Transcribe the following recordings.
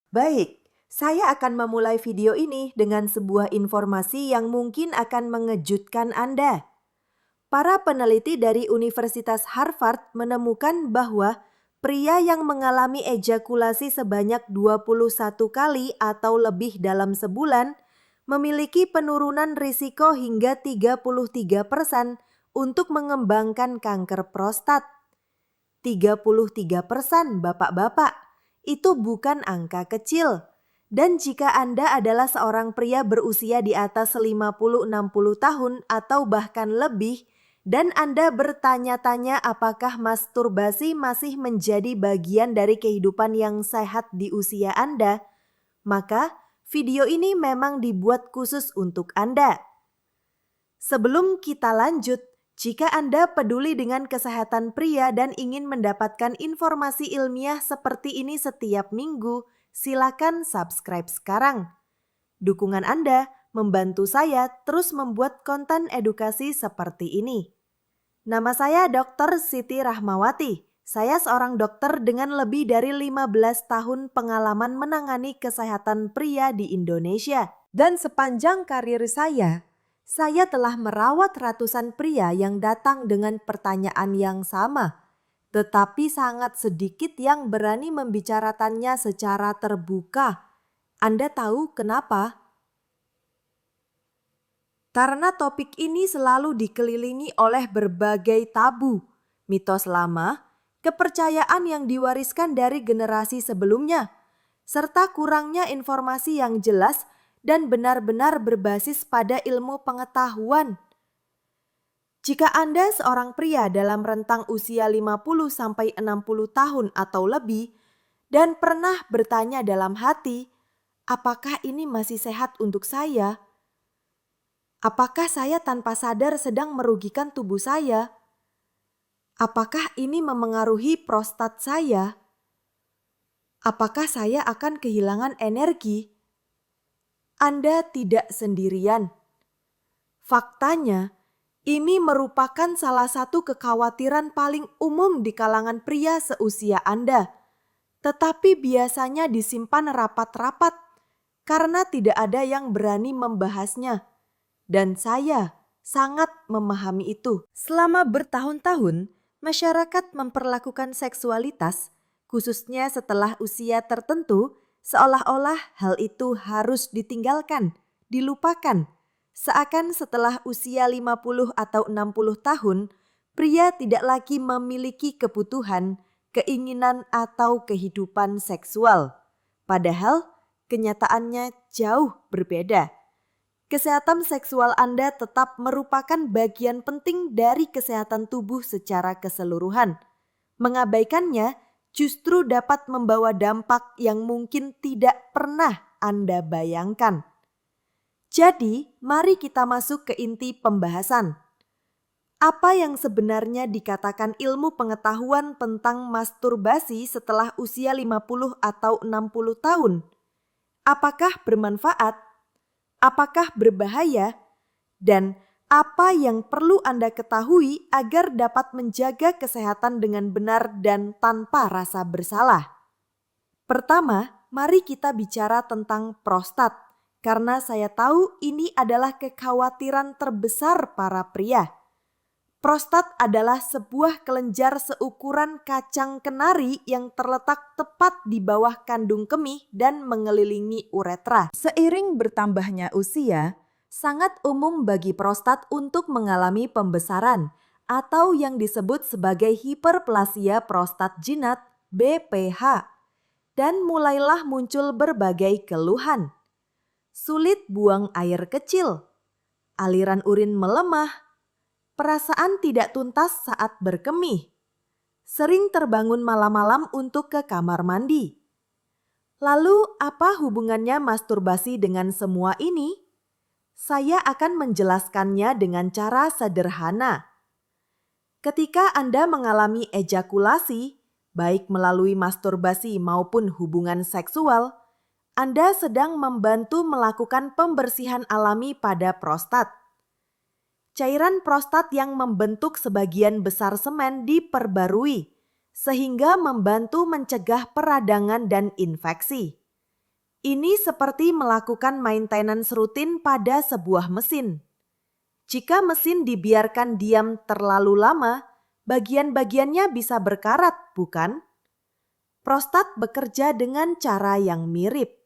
Baik, saya akan memulai video ini dengan sebuah informasi yang mungkin akan mengejutkan Anda. Para peneliti dari Universitas Harvard menemukan bahwa pria yang mengalami ejakulasi sebanyak 21 kali atau lebih dalam sebulan memiliki penurunan risiko hingga 33% untuk mengembangkan kanker prostat. 33% bapak-bapak, itu bukan angka kecil. Dan jika Anda adalah seorang pria berusia di atas 50-60 tahun atau bahkan lebih, dan Anda bertanya-tanya apakah masturbasi masih menjadi bagian dari kehidupan yang sehat di usia Anda, maka video ini memang dibuat khusus untuk Anda. Sebelum kita lanjut, jika Anda peduli dengan kesehatan pria dan ingin mendapatkan informasi ilmiah seperti ini setiap minggu, silakan subscribe sekarang. Dukungan Anda membantu saya terus membuat konten edukasi seperti ini. Nama saya Dr. Siti Rahmawati. Saya seorang dokter dengan lebih dari 15 tahun pengalaman menangani kesehatan pria di Indonesia. Dan sepanjang karir saya telah merawat ratusan pria yang datang dengan pertanyaan yang sama. Tetapi sangat sedikit yang berani membicarakannya secara terbuka. Anda tahu kenapa? Karena topik ini selalu dikelilingi oleh berbagai tabu, mitos lama, kepercayaan yang diwariskan dari generasi sebelumnya, serta kurangnya informasi yang jelas dan benar-benar berbasis pada ilmu pengetahuan. Jika Anda seorang pria dalam rentang usia 50-60 tahun atau lebih dan pernah bertanya dalam hati, apakah ini masih sehat untuk saya? Apakah saya tanpa sadar sedang merugikan tubuh saya? Apakah ini memengaruhi prostat saya? Apakah saya akan kehilangan energi? Anda tidak sendirian. Faktanya, ini merupakan salah satu kekhawatiran paling umum di kalangan pria seusia Anda. Tetapi biasanya disimpan rapat-rapat karena tidak ada yang berani membahasnya. Dan saya sangat memahami itu. Selama bertahun-tahun, masyarakat memperlakukan seksualitas, khususnya setelah usia tertentu, seolah-olah hal itu harus ditinggalkan, dilupakan. Seakan setelah usia 50 atau 60 tahun, pria tidak lagi memiliki kebutuhan, keinginan atau kehidupan seksual. Padahal kenyataannya jauh berbeda. Kesehatan seksual Anda tetap merupakan bagian penting dari kesehatan tubuh secara keseluruhan. Mengabaikannya justru dapat membawa dampak yang mungkin tidak pernah Anda bayangkan. Jadi, mari kita masuk ke inti pembahasan. Apa yang sebenarnya dikatakan ilmu pengetahuan tentang masturbasi setelah usia 50 atau 60 tahun? Apakah bermanfaat? Apakah berbahaya, dan apa yang perlu Anda ketahui agar dapat menjaga kesehatan dengan benar dan tanpa rasa bersalah? Pertama, mari kita bicara tentang prostat, karena saya tahu ini adalah kekhawatiran terbesar para pria. Prostat adalah sebuah kelenjar seukuran kacang kenari yang terletak tepat di bawah kandung kemih dan mengelilingi uretra. Seiring bertambahnya usia, sangat umum bagi prostat untuk mengalami pembesaran atau yang disebut sebagai hiperplasia prostat jinak (BPH). Dan mulailah muncul berbagai keluhan. Sulit buang air kecil, aliran urin melemah, perasaan tidak tuntas saat berkemih, sering terbangun malam-malam untuk ke kamar mandi. Lalu apa hubungannya masturbasi dengan semua ini? Saya akan menjelaskannya dengan cara sederhana. Ketika Anda mengalami ejakulasi, baik melalui masturbasi maupun hubungan seksual, Anda sedang membantu melakukan pembersihan alami pada prostat. Cairan prostat yang membentuk sebagian besar semen diperbarui, sehingga membantu mencegah peradangan dan infeksi. Ini seperti melakukan maintenance rutin pada sebuah mesin. Jika mesin dibiarkan diam terlalu lama, bagian-bagiannya bisa berkarat, bukan? Prostat bekerja dengan cara yang mirip.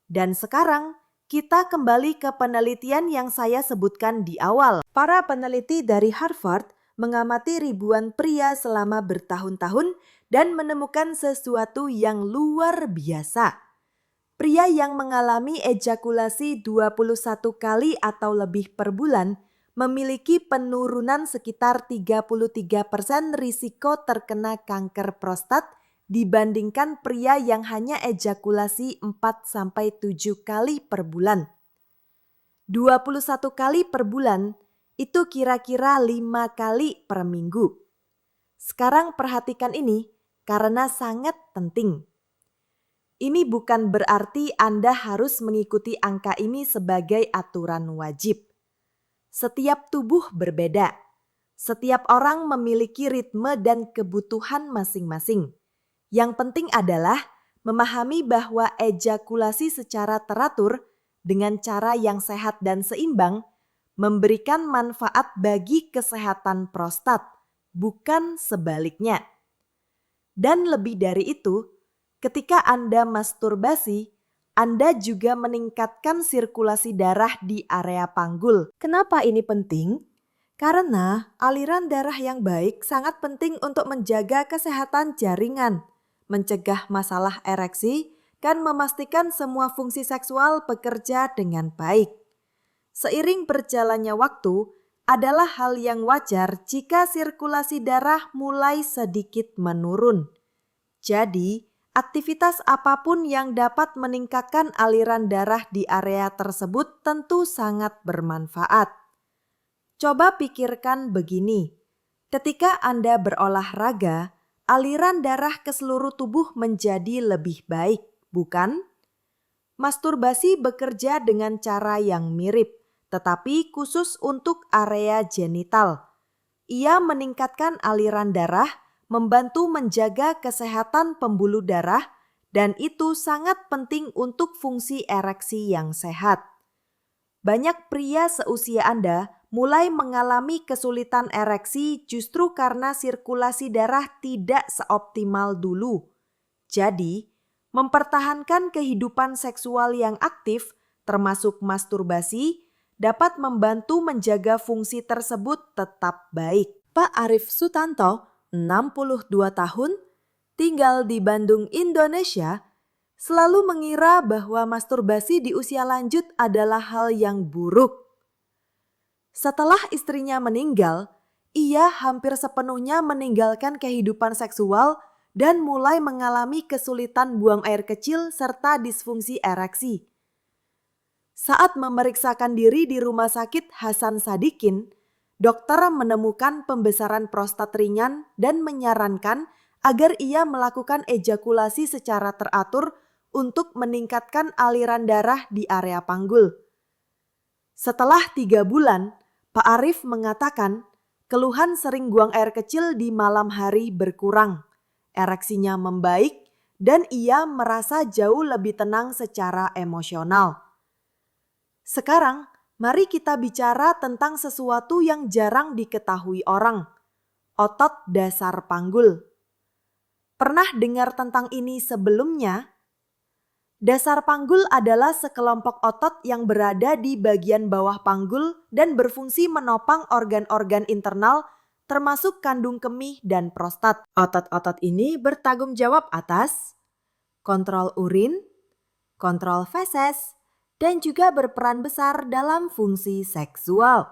Dan sekarang, kita kembali ke penelitian yang saya sebutkan di awal. Para peneliti dari Harvard mengamati ribuan pria selama bertahun-tahun dan menemukan sesuatu yang luar biasa. Pria yang mengalami ejakulasi 21 kali atau lebih per bulan memiliki penurunan sekitar 33% risiko terkena kanker prostat dibandingkan pria yang hanya ejakulasi 4-7 kali per bulan. 21 kali per bulan itu kira-kira 5 kali per minggu. Sekarang perhatikan ini karena sangat penting. Ini bukan berarti Anda harus mengikuti angka ini sebagai aturan wajib. Setiap tubuh berbeda. Setiap orang memiliki ritme dan kebutuhan masing-masing. Yang penting adalah memahami bahwa ejakulasi secara teratur dengan cara yang sehat dan seimbang memberikan manfaat bagi kesehatan prostat, bukan sebaliknya. Dan lebih dari itu, ketika Anda masturbasi, Anda juga meningkatkan sirkulasi darah di area panggul. Kenapa ini penting? Karena aliran darah yang baik sangat penting untuk menjaga kesehatan jaringan, mencegah masalah ereksi, dan memastikan semua fungsi seksual bekerja dengan baik. Seiring berjalannya waktu, adalah hal yang wajar jika sirkulasi darah mulai sedikit menurun. Jadi, aktivitas apapun yang dapat meningkatkan aliran darah di area tersebut tentu sangat bermanfaat. Coba pikirkan begini, ketika Anda berolahraga, aliran darah ke seluruh tubuh menjadi lebih baik, bukan? Masturbasi bekerja dengan cara yang mirip, tetapi khusus untuk area genital. Ia meningkatkan aliran darah, membantu menjaga kesehatan pembuluh darah, dan itu sangat penting untuk fungsi ereksi yang sehat. Banyak pria seusia Anda mulai mengalami kesulitan ereksi justru karena sirkulasi darah tidak seoptimal dulu. Jadi, mempertahankan kehidupan seksual yang aktif, termasuk masturbasi, dapat membantu menjaga fungsi tersebut tetap baik. Pak Arif Sutanto, 62 tahun, tinggal di Bandung, Indonesia, selalu mengira bahwa masturbasi di usia lanjut adalah hal yang buruk. Setelah istrinya meninggal, ia hampir sepenuhnya meninggalkan kehidupan seksual dan mulai mengalami kesulitan buang air kecil serta disfungsi ereksi. Saat memeriksakan diri di Rumah Sakit Hasan Sadikin, dokter menemukan pembesaran prostat ringan dan menyarankan agar ia melakukan ejakulasi secara teratur untuk meningkatkan aliran darah di area panggul. Setelah 3 bulan, Pak Arif mengatakan keluhan sering buang air kecil di malam hari berkurang, ereksinya membaik, dan ia merasa jauh lebih tenang secara emosional. Sekarang, mari kita bicara tentang sesuatu yang jarang diketahui orang, otot dasar panggul. Pernah dengar tentang ini sebelumnya? Dasar panggul adalah sekelompok otot yang berada di bagian bawah panggul dan berfungsi menopang organ-organ internal termasuk kandung kemih dan prostat. Otot-otot ini bertanggung jawab atas kontrol urin, kontrol feses, dan juga berperan besar dalam fungsi seksual.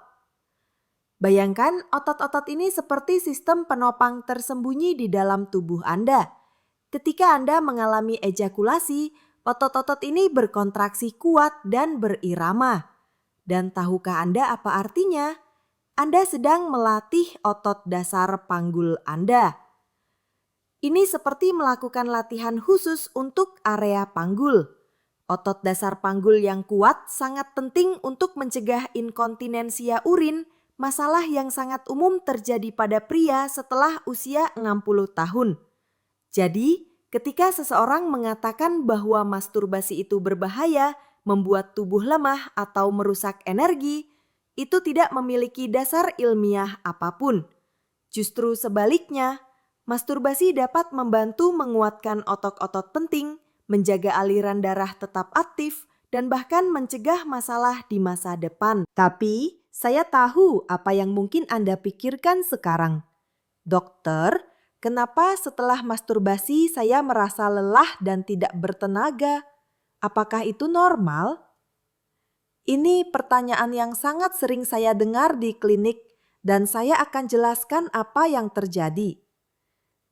Bayangkan otot-otot ini seperti sistem penopang tersembunyi di dalam tubuh Anda. Ketika Anda mengalami ejakulasi, otot-otot ini berkontraksi kuat dan berirama. Dan tahukah Anda apa artinya? Anda sedang melatih otot dasar panggul Anda. Ini seperti melakukan latihan khusus untuk area panggul. Otot dasar panggul yang kuat sangat penting untuk mencegah inkontinensia urin, masalah yang sangat umum terjadi pada pria setelah usia 60 tahun. Jadi, Ketika seseorang mengatakan bahwa masturbasi itu berbahaya, membuat tubuh lemah atau merusak energi, itu tidak memiliki dasar ilmiah apapun. Justru sebaliknya, masturbasi dapat membantu menguatkan otot-otot penting, menjaga aliran darah tetap aktif, dan bahkan mencegah masalah di masa depan. Tapi, saya tahu apa yang mungkin Anda pikirkan sekarang. Dokter, kenapa setelah masturbasi saya merasa lelah dan tidak bertenaga? Apakah itu normal? Ini pertanyaan yang sangat sering saya dengar di klinik dan saya akan jelaskan apa yang terjadi.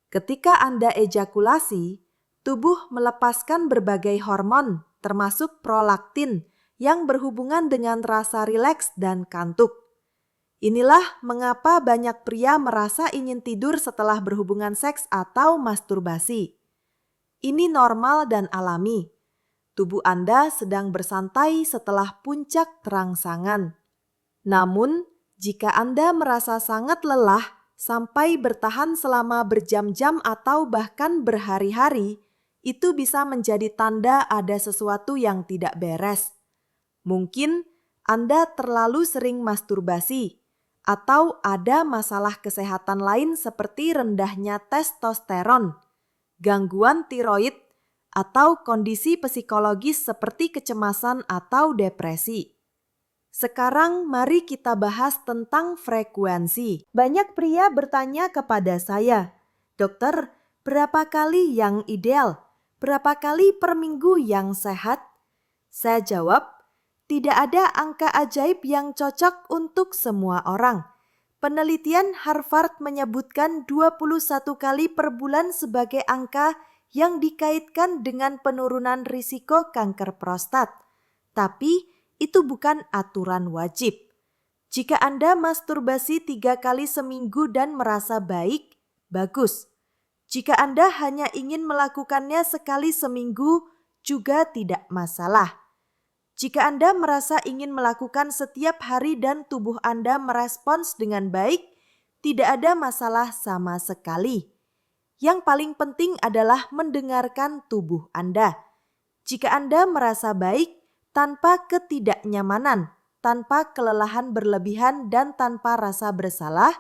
Ketika Anda ejakulasi, tubuh melepaskan berbagai hormon termasuk prolaktin yang berhubungan dengan rasa rileks dan kantuk. Inilah mengapa banyak pria merasa ingin tidur setelah berhubungan seks atau masturbasi. Ini normal dan alami. Tubuh Anda sedang bersantai setelah puncak terangsangan. Namun, jika Anda merasa sangat lelah sampai bertahan selama berjam-jam atau bahkan berhari-hari, itu bisa menjadi tanda ada sesuatu yang tidak beres. Mungkin Anda terlalu sering masturbasi, atau ada masalah kesehatan lain seperti rendahnya testosteron, gangguan tiroid, atau kondisi psikologis seperti kecemasan atau depresi. Sekarang mari kita bahas tentang frekuensi. Banyak pria bertanya kepada saya, "Dokter, berapa kali yang ideal? Berapa kali per minggu yang sehat?" Saya jawab, tidak ada angka ajaib yang cocok untuk semua orang. Penelitian Harvard menyebutkan 21 kali per bulan sebagai angka yang dikaitkan dengan penurunan risiko kanker prostat. Tapi itu bukan aturan wajib. Jika Anda masturbasi 3 kali seminggu dan merasa baik, bagus. Jika Anda hanya ingin melakukannya sekali seminggu, juga tidak masalah. Jika Anda merasa ingin melakukan setiap hari dan tubuh Anda merespons dengan baik, tidak ada masalah sama sekali. Yang paling penting adalah mendengarkan tubuh Anda. Jika Anda merasa baik, tanpa ketidaknyamanan, tanpa kelelahan berlebihan dan tanpa rasa bersalah,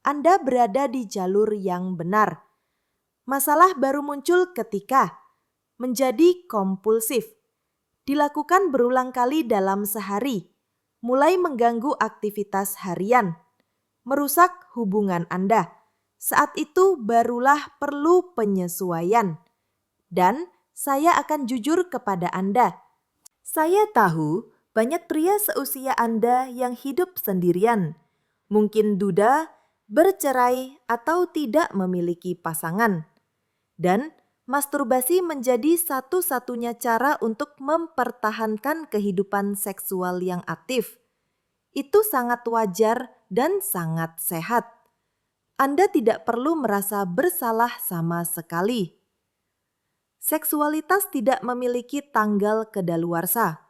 Anda berada di jalur yang benar. Masalah baru muncul ketika menjadi kompulsif. Dilakukan berulang kali dalam sehari, mulai mengganggu aktivitas harian, merusak hubungan Anda. Saat itu barulah perlu penyesuaian. Dan saya akan jujur kepada Anda. Saya tahu banyak pria seusia Anda yang hidup sendirian, mungkin duda, bercerai, atau tidak memiliki pasangan. Dan masturbasi menjadi satu-satunya cara untuk mempertahankan kehidupan seksual yang aktif. Itu sangat wajar dan sangat sehat. Anda tidak perlu merasa bersalah sama sekali. Seksualitas tidak memiliki tanggal kedaluarsa.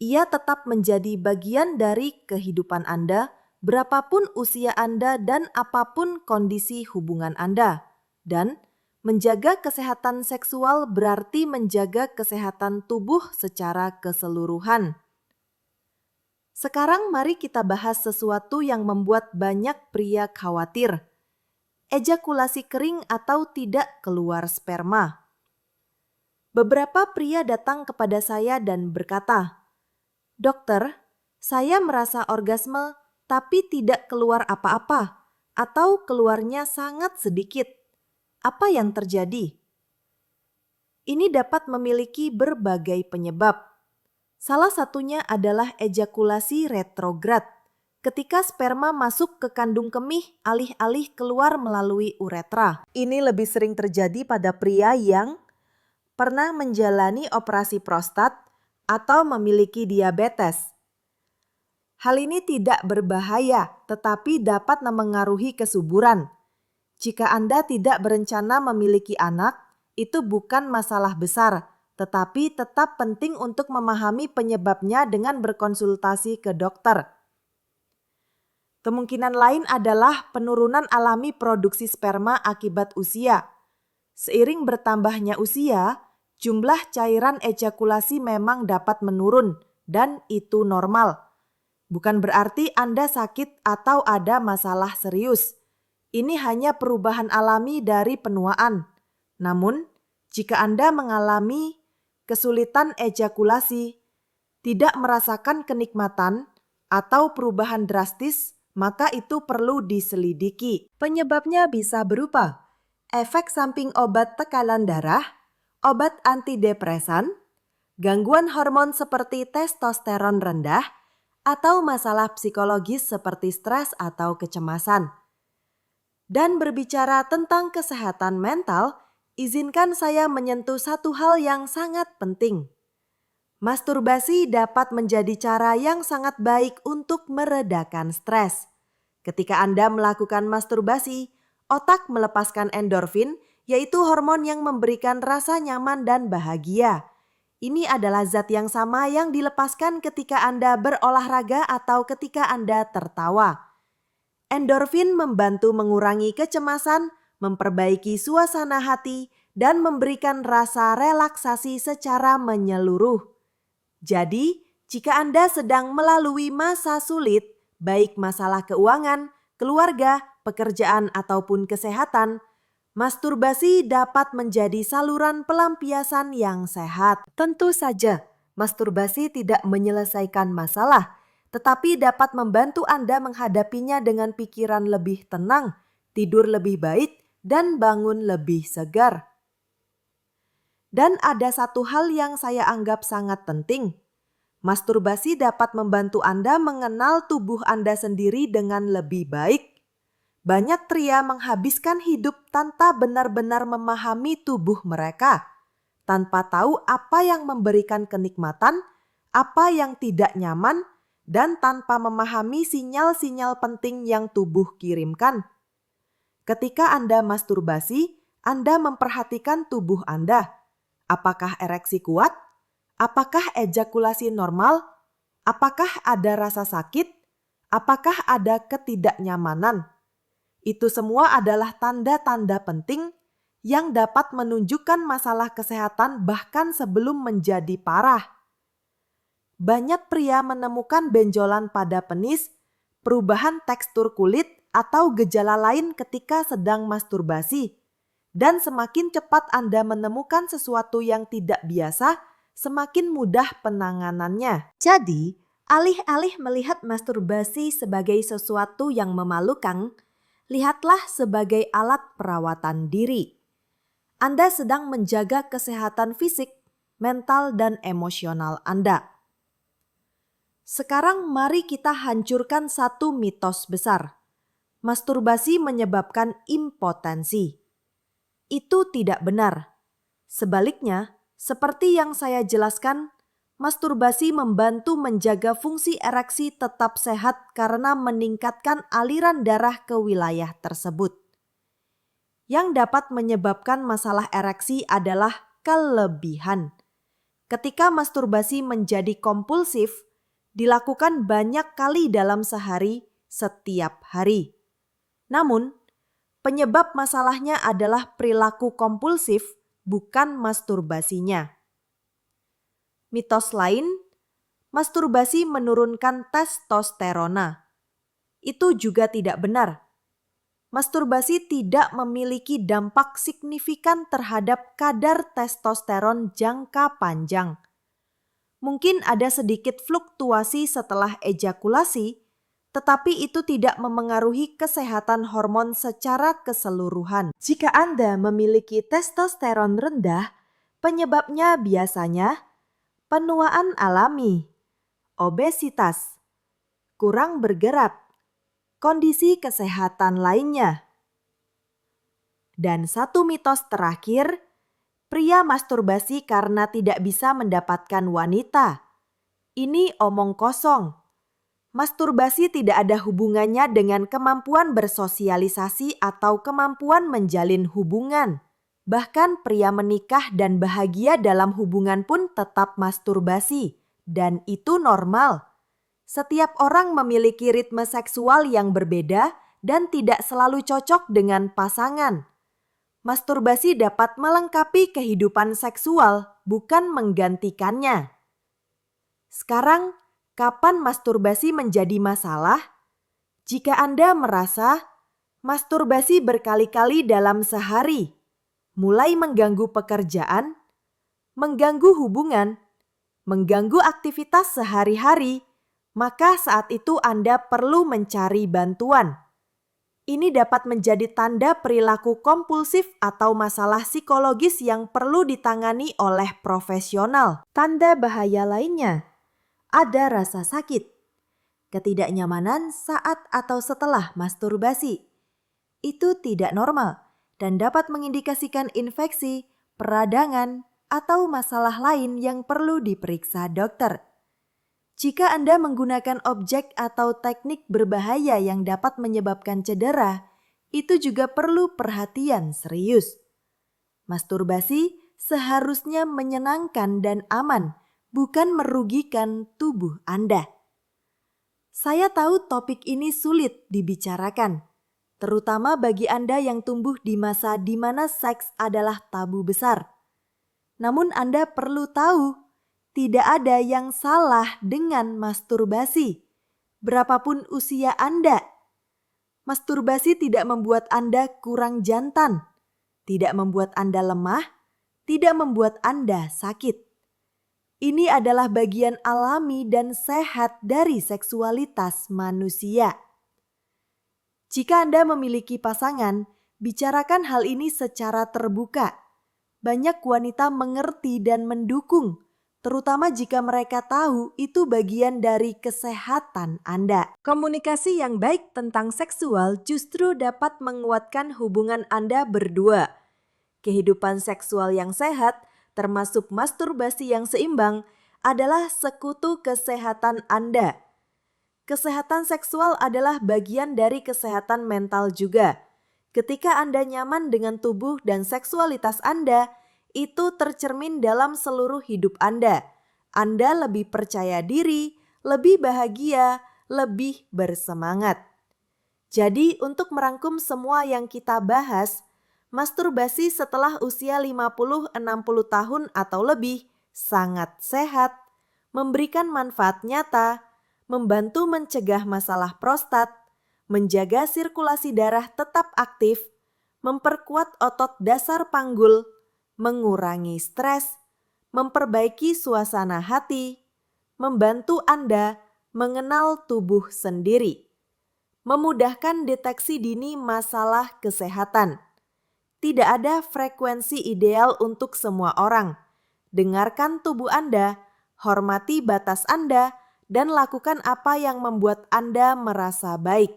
Ia tetap menjadi bagian dari kehidupan Anda, berapapun usia Anda dan apapun kondisi hubungan Anda. Dan menjaga kesehatan seksual berarti menjaga kesehatan tubuh secara keseluruhan. Sekarang mari kita bahas sesuatu yang membuat banyak pria khawatir. Ejakulasi kering atau tidak keluar sperma. Beberapa pria datang kepada saya dan berkata, "Dokter, saya merasa orgasme tapi tidak keluar apa-apa atau keluarnya sangat sedikit. Apa yang terjadi?" Ini dapat memiliki berbagai penyebab. Salah satunya adalah ejakulasi retrograd, ketika sperma masuk ke kandung kemih alih-alih keluar melalui uretra. Ini lebih sering terjadi pada pria yang pernah menjalani operasi prostat atau memiliki diabetes. Hal ini tidak berbahaya, tetapi dapat memengaruhi kesuburan. Jika Anda tidak berencana memiliki anak, itu bukan masalah besar, tetapi tetap penting untuk memahami penyebabnya dengan berkonsultasi ke dokter. Kemungkinan lain adalah penurunan alami produksi sperma akibat usia. Seiring bertambahnya usia, jumlah cairan ejakulasi memang dapat menurun dan itu normal. Bukan berarti Anda sakit atau ada masalah serius. Ini hanya perubahan alami dari penuaan. Namun, jika Anda mengalami kesulitan ejakulasi, tidak merasakan kenikmatan, atau perubahan drastis, maka itu perlu diselidiki. Penyebabnya bisa berupa efek samping obat tekanan darah, obat antidepresan, gangguan hormon seperti testosteron rendah, atau masalah psikologis seperti stres atau kecemasan. Dan berbicara tentang kesehatan mental, izinkan saya menyentuh satu hal yang sangat penting. Masturbasi dapat menjadi cara yang sangat baik untuk meredakan stres. Ketika Anda melakukan masturbasi, otak melepaskan endorfin, yaitu hormon yang memberikan rasa nyaman dan bahagia. Ini adalah zat yang sama yang dilepaskan ketika Anda berolahraga atau ketika Anda tertawa. Endorfin membantu mengurangi kecemasan, memperbaiki suasana hati, dan memberikan rasa relaksasi secara menyeluruh. Jadi, jika Anda sedang melalui masa sulit, baik masalah keuangan, keluarga, pekerjaan, ataupun kesehatan, masturbasi dapat menjadi saluran pelampiasan yang sehat. Tentu saja, masturbasi tidak menyelesaikan masalah, tetapi dapat membantu Anda menghadapinya dengan pikiran lebih tenang, tidur lebih baik, dan bangun lebih segar. Dan ada satu hal yang saya anggap sangat penting. Masturbasi dapat membantu Anda mengenal tubuh Anda sendiri dengan lebih baik. Banyak pria menghabiskan hidup tanpa benar-benar memahami tubuh mereka, tanpa tahu apa yang memberikan kenikmatan, apa yang tidak nyaman, dan tanpa memahami sinyal-sinyal penting yang tubuh kirimkan. Ketika Anda masturbasi, Anda memperhatikan tubuh Anda. Apakah ereksi kuat? Apakah ejakulasi normal? Apakah ada rasa sakit? Apakah ada ketidaknyamanan? Itu semua adalah tanda-tanda penting yang dapat menunjukkan masalah kesehatan bahkan sebelum menjadi parah. Banyak pria menemukan benjolan pada penis, perubahan tekstur kulit, atau gejala lain ketika sedang masturbasi. Dan semakin cepat Anda menemukan sesuatu yang tidak biasa, semakin mudah penanganannya. Jadi, alih-alih melihat masturbasi sebagai sesuatu yang memalukan, lihatlah sebagai alat perawatan diri. Anda sedang menjaga kesehatan fisik, mental, dan emosional Anda. Sekarang mari kita hancurkan satu mitos besar. Masturbasi menyebabkan impotensi. Itu tidak benar. Sebaliknya, seperti yang saya jelaskan, masturbasi membantu menjaga fungsi ereksi tetap sehat karena meningkatkan aliran darah ke wilayah tersebut. Yang dapat menyebabkan masalah ereksi adalah kelebihan. Ketika masturbasi menjadi kompulsif, dilakukan banyak kali dalam sehari, setiap hari. Namun, penyebab masalahnya adalah perilaku kompulsif, bukan masturbasinya. Mitos lain, masturbasi menurunkan testosterona. Itu juga tidak benar. Masturbasi tidak memiliki dampak signifikan terhadap kadar testosteron jangka panjang. Mungkin ada sedikit fluktuasi setelah ejakulasi, tetapi itu tidak memengaruhi kesehatan hormon secara keseluruhan. Jika Anda memiliki testosteron rendah, penyebabnya biasanya penuaan alami, obesitas, kurang bergerak, kondisi kesehatan lainnya. Dan satu mitos terakhir, pria masturbasi karena tidak bisa mendapatkan wanita. Ini omong kosong. Masturbasi tidak ada hubungannya dengan kemampuan bersosialisasi atau kemampuan menjalin hubungan. Bahkan pria menikah dan bahagia dalam hubungan pun tetap masturbasi, dan itu normal. Setiap orang memiliki ritme seksual yang berbeda dan tidak selalu cocok dengan pasangan. Masturbasi dapat melengkapi kehidupan seksual, bukan menggantikannya. Sekarang, kapan masturbasi menjadi masalah? Jika Anda merasa masturbasi berkali-kali dalam sehari, mulai mengganggu pekerjaan, mengganggu hubungan, mengganggu aktivitas sehari-hari, maka saat itu Anda perlu mencari bantuan. Ini dapat menjadi tanda perilaku kompulsif atau masalah psikologis yang perlu ditangani oleh profesional. Tanda bahaya lainnya, ada rasa sakit, ketidaknyamanan saat atau setelah masturbasi. Itu tidak normal dan dapat mengindikasikan infeksi, peradangan, atau masalah lain yang perlu diperiksa dokter. Jika Anda menggunakan objek atau teknik berbahaya yang dapat menyebabkan cedera, itu juga perlu perhatian serius. Masturbasi seharusnya menyenangkan dan aman, bukan merugikan tubuh Anda. Saya tahu topik ini sulit dibicarakan, terutama bagi Anda yang tumbuh di masa di mana seks adalah tabu besar. Namun Anda perlu tahu, tidak ada yang salah dengan masturbasi, berapapun usia Anda. Masturbasi tidak membuat Anda kurang jantan, tidak membuat Anda lemah, tidak membuat Anda sakit. Ini adalah bagian alami dan sehat dari seksualitas manusia. Jika Anda memiliki pasangan, bicarakan hal ini secara terbuka. Banyak wanita mengerti dan mendukung, terutama jika mereka tahu itu bagian dari kesehatan Anda. Komunikasi yang baik tentang seksual justru dapat menguatkan hubungan Anda berdua. Kehidupan seksual yang sehat, termasuk masturbasi yang seimbang, adalah sekutu kesehatan Anda. Kesehatan seksual adalah bagian dari kesehatan mental juga. Ketika Anda nyaman dengan tubuh dan seksualitas Anda, itu tercermin dalam seluruh hidup Anda. Anda lebih percaya diri, lebih bahagia, lebih bersemangat. Jadi untuk merangkum semua yang kita bahas, masturbasi setelah usia 50-60 tahun atau lebih sangat sehat, memberikan manfaat nyata, membantu mencegah masalah prostat, menjaga sirkulasi darah tetap aktif, memperkuat otot dasar panggul, mengurangi stres, memperbaiki suasana hati, membantu Anda mengenal tubuh sendiri, memudahkan deteksi dini masalah kesehatan. Tidak ada frekuensi ideal untuk semua orang. Dengarkan tubuh Anda, hormati batas Anda, dan lakukan apa yang membuat Anda merasa baik.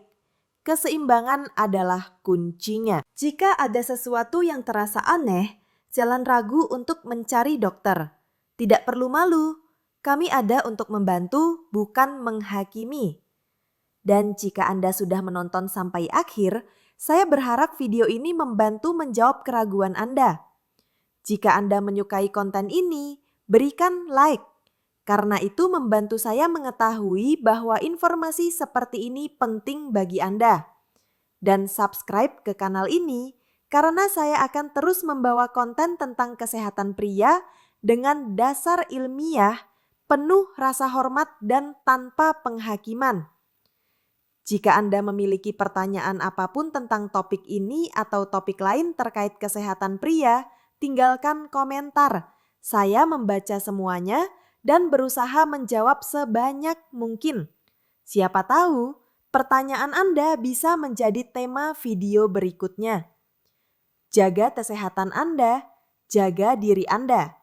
Keseimbangan adalah kuncinya. Jika ada sesuatu yang terasa aneh, jangan ragu untuk mencari dokter. Tidak perlu malu, kami ada untuk membantu, bukan menghakimi. Dan jika Anda sudah menonton sampai akhir, saya berharap video ini membantu menjawab keraguan Anda. Jika Anda menyukai konten ini, berikan like. Karena itu membantu saya mengetahui bahwa informasi seperti ini penting bagi Anda. Dan subscribe ke kanal ini karena saya akan terus membawa konten tentang kesehatan pria dengan dasar ilmiah, penuh rasa hormat dan tanpa penghakiman. Jika Anda memiliki pertanyaan apapun tentang topik ini atau topik lain terkait kesehatan pria, tinggalkan komentar. Saya membaca semuanya dan berusaha menjawab sebanyak mungkin. Siapa tahu, pertanyaan Anda bisa menjadi tema video berikutnya. Jaga kesehatan Anda, jaga diri Anda.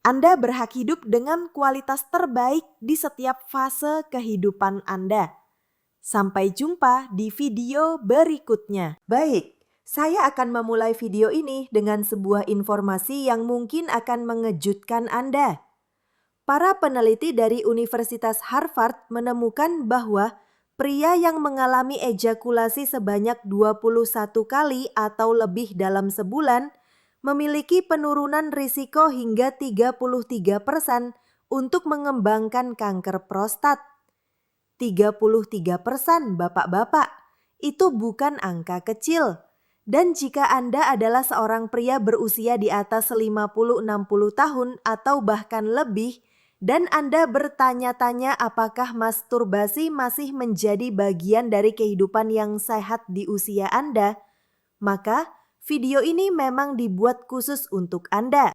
Anda berhak hidup dengan kualitas terbaik di setiap fase kehidupan Anda. Sampai jumpa di video berikutnya. Baik, saya akan memulai video ini dengan sebuah informasi yang mungkin akan mengejutkan Anda. Para peneliti dari Universitas Harvard menemukan bahwa pria yang mengalami ejakulasi sebanyak 21 kali atau lebih dalam sebulan memiliki penurunan risiko hingga 33% untuk mengembangkan kanker prostat. 33% bapak-bapak, itu bukan angka kecil. Dan jika Anda adalah seorang pria berusia di atas 50-60 tahun atau bahkan lebih, dan Anda bertanya-tanya apakah masturbasi masih menjadi bagian dari kehidupan yang sehat di usia Anda, maka video ini memang dibuat khusus untuk Anda.